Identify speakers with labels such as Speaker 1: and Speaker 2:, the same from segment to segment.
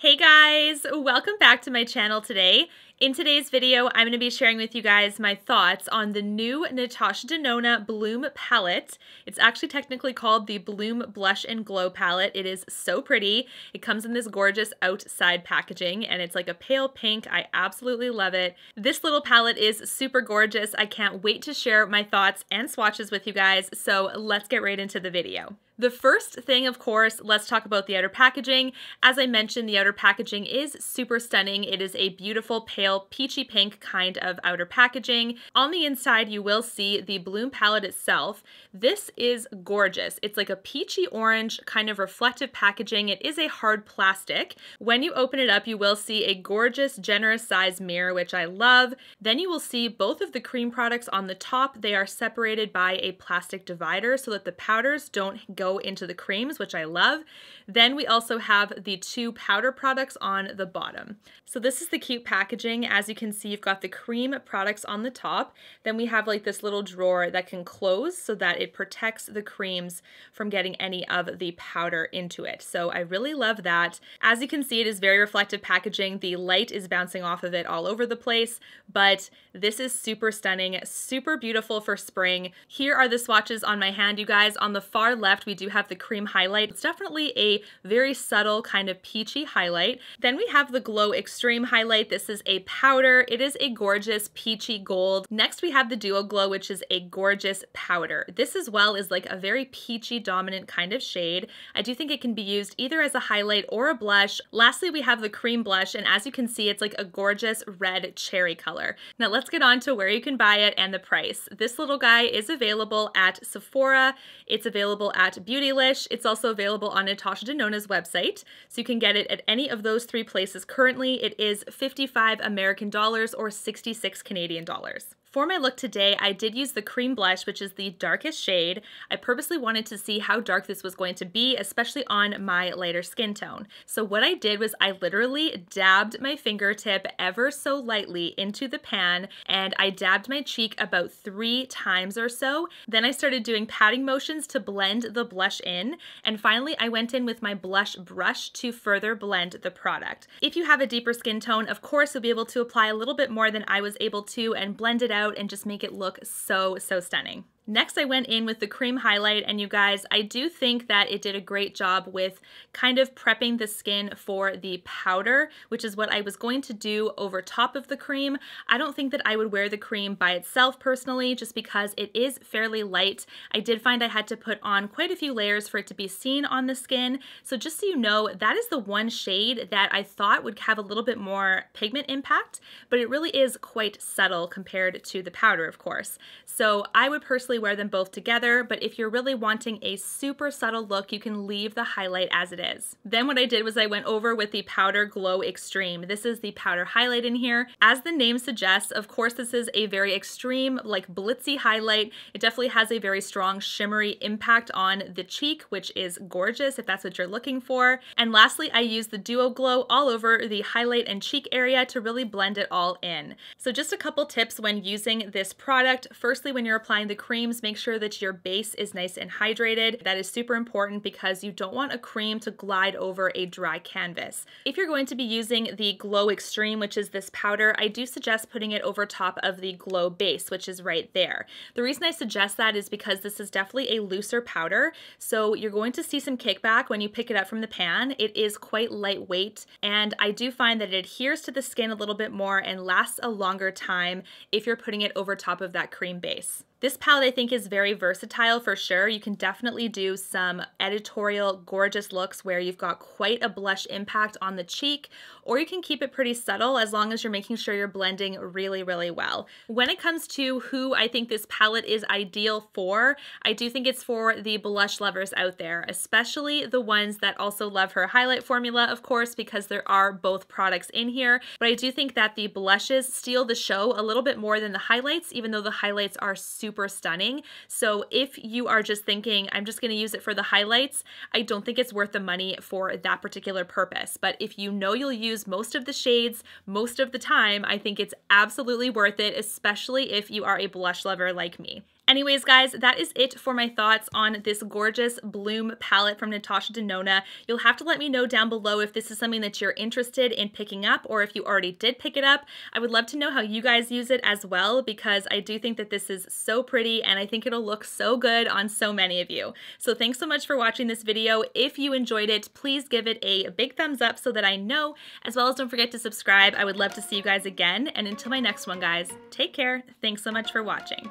Speaker 1: Hey guys, welcome back to my channel today. In today's video, I'm going to be sharing with you guys my thoughts on the new Natasha Denona Bloom palette. It's actually technically called the Bloom Blush and Glow palette. It is so pretty. It comes in this gorgeous outside packaging and it's like a pale pink. I absolutely love it. This little palette is super gorgeous. I can't wait to share my thoughts and swatches with you guys, so let's get right into the video. The first thing, of course, let's talk about the outer packaging. As I mentioned, the outer packaging is super stunning. It is a beautiful pale peachy pink kind of outer packaging. On the inside, you will see the Bloom palette itself. This is gorgeous. It's like a peachy orange kind of reflective packaging. It is a hard plastic. When you open it up, you will see a gorgeous, generous size mirror, which I love. Then you will see both of the cream products on the top. They are separated by a plastic divider so that the powders don't go into the creams, which I love. Then we also have the two powder products on the bottom. So this is the cute packaging. As you can see, you've got the cream products on the top. Then we have like this little drawer that can close so that it protects the creams from getting any of the powder into it. So I really love that. As you can see, it is very reflective packaging. The light is bouncing off of it all over the place, but this is super stunning, super beautiful for spring. Here are the swatches on my hand, you guys. On the far left, we do have the cream highlight. It's definitely a very subtle kind of peachy highlight. Then we have the Glow Extreme highlight. This is a powder. It is a gorgeous peachy gold. Next we have the Duo Glow, which is a gorgeous powder. This as well is like a very peachy dominant kind of shade. I do think it can be used either as a highlight or a blush. Lastly, we have the cream blush, and as you can see, it's like a gorgeous red cherry color. Now let's get on to where you can buy it and the price. This little guy is available at Sephora. It's available at Beautylish. It's also available on Natasha Denona's website, so you can get it at any of those three places currently. It is 55 American dollars or 66 Canadian dollars. For my look today, I did use the cream blush, which is the darkest shade. I purposely wanted to see how dark this was going to be, especially on my lighter skin tone. So what I did was I literally dabbed my fingertip ever so lightly into the pan, and I dabbed my cheek about 3 times or so. Then I started doing patting motions to blend the blush in, and finally I went in with my blush brush to further blend the product. If you have a deeper skin tone, of course you'll be able to apply a little bit more than I was able to and blend it out and just make it look so stunning. Next, I went in with the cream highlight, and you guys, I do think that it did a great job with kind of prepping the skin for the powder, which is what I was going to do over top of the cream. I don't think that I would wear the cream by itself personally, just because it is fairly light. I did find I had to put on quite a few layers for it to be seen on the skin. So just so you know, that is the one shade that I thought would have a little bit more pigment impact, but it really is quite subtle compared to the powder, of course. So I would personally wear them both together, but if you're really wanting a super subtle look, you can leave the highlight as it is. Then what I did was I went over with the Powder Glow Extreme. This is the powder highlight in here. As the name suggests, of course, this is a very extreme, like blitzy highlight. It definitely has a very strong shimmery impact on the cheek, which is gorgeous if that's what you're looking for. And lastly, I used the Duo Glow all over the highlight and cheek area to really blend it all in. So just a couple tips when using this product. Firstly, when you're applying the creams, make sure that your base is nice and hydrated. That is super important because you don't want a cream to glide over a dry canvas. If you're going to be using the Glow Extreme, which is this powder, I do suggest putting it over top of the Glow base, which is right there. The reason I suggest that is because this is definitely a looser powder, so you're going to see some kickback when you pick it up from the pan. It is quite lightweight, and I do find that it adheres to the skin a little bit more and lasts a longer time if you're putting it over top of that cream base. This palette I think is very versatile for sure. You can definitely do some editorial gorgeous looks where you've got quite a blush impact on the cheek, or you can keep it pretty subtle as long as you're making sure you're blending really well. When it comes to who I think this palette is ideal for, I do think it's for the blush lovers out there, especially the ones that also love her highlight formula, of course, because there are both products in here. But I do think that the blushes steal the show a little bit more than the highlights, even though the highlights are super stunning. So if you are just thinking, I'm just going to use it for the highlights, I don't think it's worth the money for that particular purpose. But if you know you'll use most of the shades most of the time, I think it's absolutely worth it, especially if you are a blush lover like me. Anyways, guys, that is it for my thoughts on this gorgeous Bloom palette from Natasha Denona. You'll have to let me know down below if this is something that you're interested in picking up or if you already did pick it up. I would love to know how you guys use it as well, because I do think that this is so pretty and I think it'll look so good on so many of you. So thanks so much for watching this video. If you enjoyed it, please give it a big thumbs up so that I know, as well as don't forget to subscribe. I would love to see you guys again, and until my next one, guys, take care. Thanks so much for watching.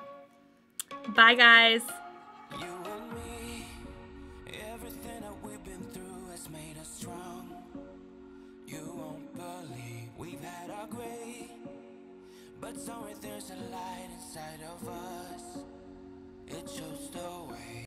Speaker 1: Bye, guys.
Speaker 2: You and me, everything that we've been through has made us strong. You won't believe we've had our gray, but somewhere there's a light inside of us. It shows the way.